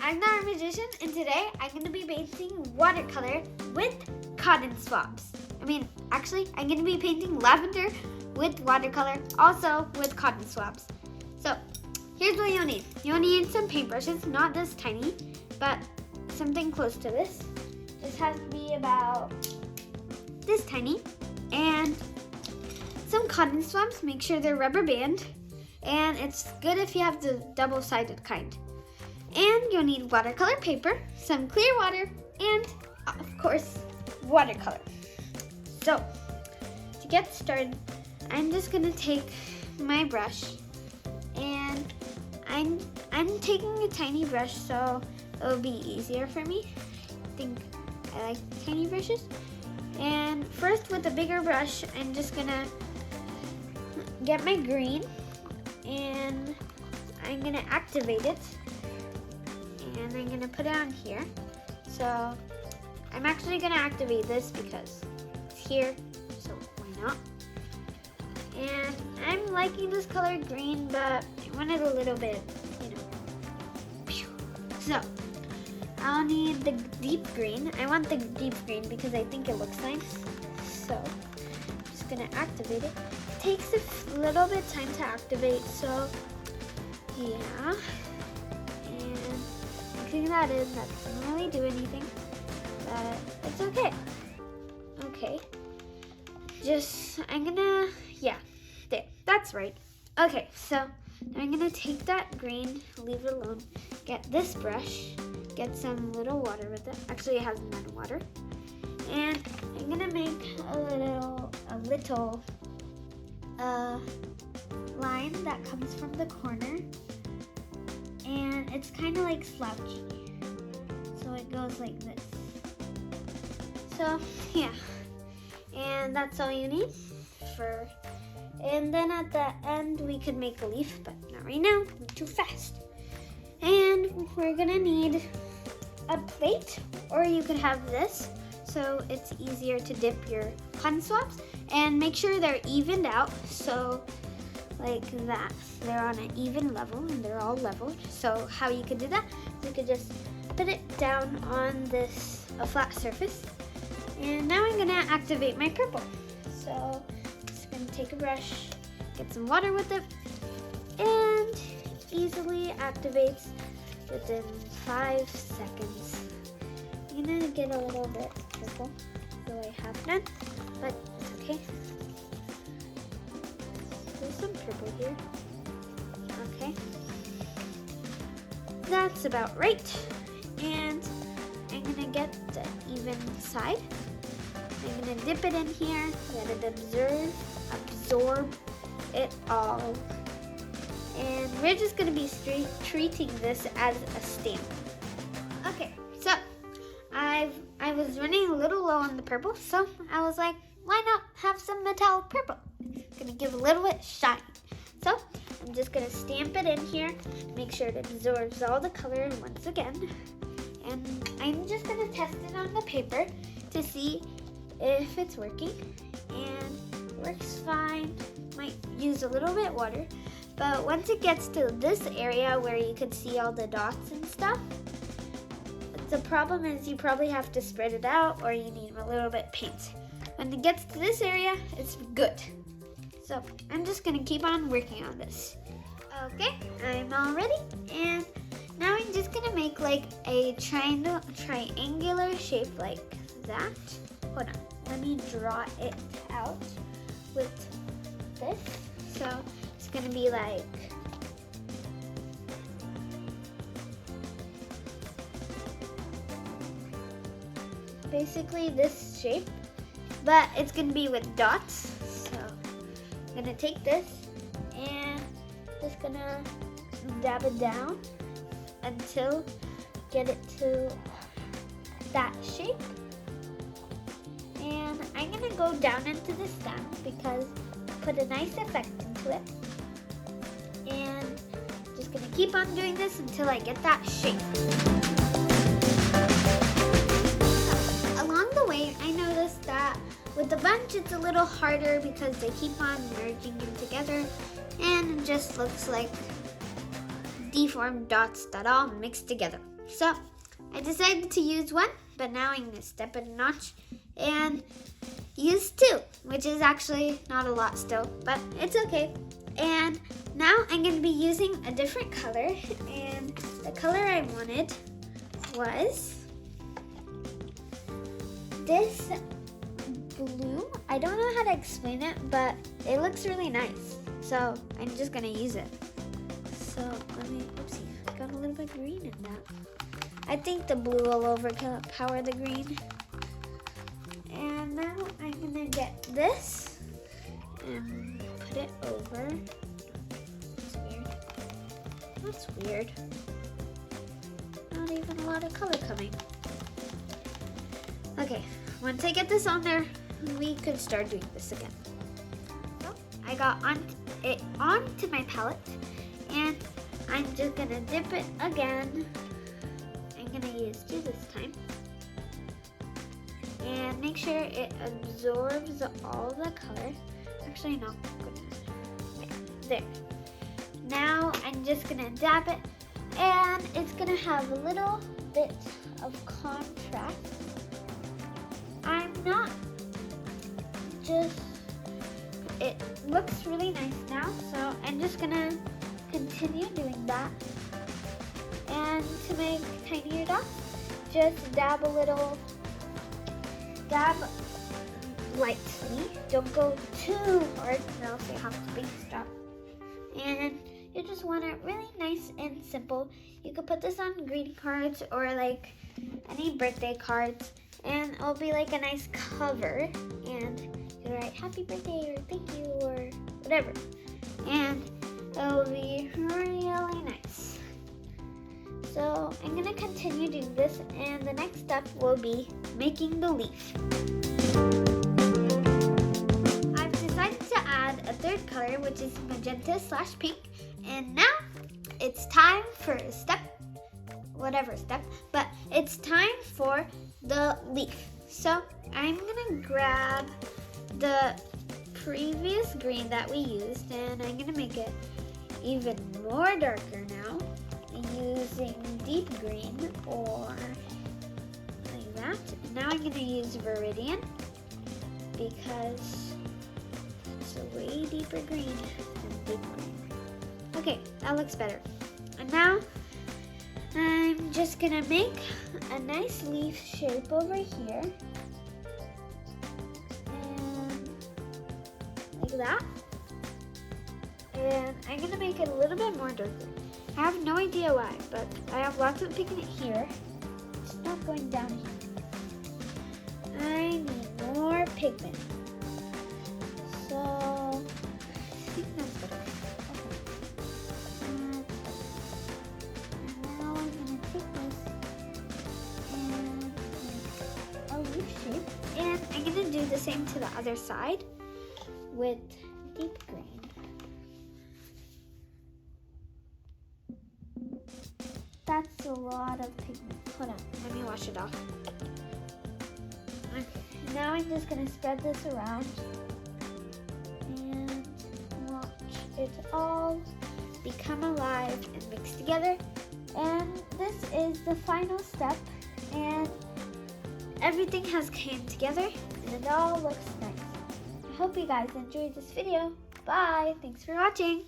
I'm not a magician, and today I'm going to be painting watercolor with cotton swabs. Actually, I'm going to be painting lavender with watercolor, also with cotton swabs. So, here's what you'll need. You'll need some paintbrushes, not this tiny, but something close to this. This has to be about this tiny, and some cotton swabs. Make sure they're rubber band, and it's good if you have the double-sided kind. And you'll need watercolor paper, some clear water, and of course, watercolor. So, to get started, I'm just gonna take my brush, and I'm taking a tiny brush so it'll be easier for me. I think I like tiny brushes. And first, with a bigger brush, I'm just gonna get my green, and I'm gonna activate it. And I'm gonna put it on here. So I'm actually gonna activate this because it's here, so why not? And I'm liking this color green, but I want it a little bit, So I'll need the deep green. I want the deep green because I think it looks nice. So I'm just gonna activate it. It takes a little bit of time to activate, so yeah. That in, that doesn't really do anything, but it's okay. Okay, there, that's right. Okay, so I'm gonna take that green, leave it alone, get this brush, get some little water with it. Actually, it has none water, and I'm gonna make a little line that comes from the corner. And it's kind of like slouchy, so it goes like this. So yeah, and that's all you need for. And then at the end we could make a leaf, but not right now, I'm too fast. And we're gonna need a plate, or you could have this, so it's easier to dip your cotton swabs. And make sure they're evened out, so like that. They're on an even level, and they're all leveled. So how you could do that, you could just put it down on a flat surface. And now I'm gonna activate my purple. So just gonna take a brush, get some water with it, and easily activates within 5 seconds. I'm gonna get a little bit purple, so I have none, but it's okay. There's some purple here. Okay. That's about right. And I'm gonna get the even side. I'm gonna dip it in here, let it absorb it all. And we're just gonna be treating this as a stamp. Okay, so I was running a little low on the purple, so I was like, why not have some metallic purple? It's gonna give a little bit shine. So I'm just gonna stamp it in here, make sure it absorbs all the color once again. And I'm just gonna test it on the paper to see if it's working. And it works fine. Might use a little bit water, but once it gets to this area where you could see all the dots and stuff, the problem is you probably have to spread it out, or you need a little bit of paint. When it gets to this area, it's good. So I'm just gonna keep on working on this. Okay, I'm all ready, and now I'm just gonna make like a triangular shape like that. Hold on, let me draw it out with this. So it's gonna be like basically this shape, but it's gonna be with dots. So I'm gonna take this and just gonna dab it down until get it to that shape. And I'm gonna go down into the stem because put a nice effect into it. And just gonna keep on doing this until I get that shape. Along the way, I noticed that with the bunch, it's a little harder because they keep on merging in together, and it just looks like deformed dots that all mixed together. So I decided to use one, but now I'm gonna step it a notch and use two, which is actually not a lot still, but it's okay. And now I'm gonna be using a different color, and the color I wanted was this blue. I don't know how to explain it, but it looks really nice. So I'm just gonna use it. So let me, oopsie, I got a little bit green in that. I think the blue will overpower the green. And now I'm gonna get this and put it over. That's weird. Not even a lot of color coming. Okay, once I get this on there, we could start doing this again. So I got it onto my palette, and I'm just gonna dip it again. I'm gonna use two this time. And make sure it absorbs all the color. Actually, no. There. Now I'm just gonna dab it, and it's gonna have a little bit of contrast. It looks really nice now, so I'm just gonna continue doing that. And to make tinier dots, just dab lightly. Don't go too hard, or else you have to big stop. And you just want it really nice and simple. You could put this on greeting cards or like any birthday cards, and it'll be like a nice cover, and you write happy birthday or thank you or whatever, and it'll be really nice. So I'm gonna continue doing this, and the next step will be making the leaf. I've decided to add a third color, which is magenta / pink, and now it's time for but it's time for the leaf. So I'm gonna grab the previous green that we used, and I'm gonna make it even more darker now using deep green or like that. Now I'm gonna use Viridian because it's a way deeper green than deep green. Okay, that looks better. And now I'm just gonna make a nice leaf shape over here. And like that. And I'm gonna make it a little bit more darker. I have no idea why, but I have lots of pigment here. It's not going down here. I need more pigment. So I think that's better. And I'm going to do the same to the other side with deep green. That's a lot of pigment. Hold on, let me wash it off. Okay, now I'm just going to spread this around and watch it all become alive and mix together. And this is the final step, and everything has came together and it all looks nice. I hope you guys enjoyed this video. Bye. Thanks for watching.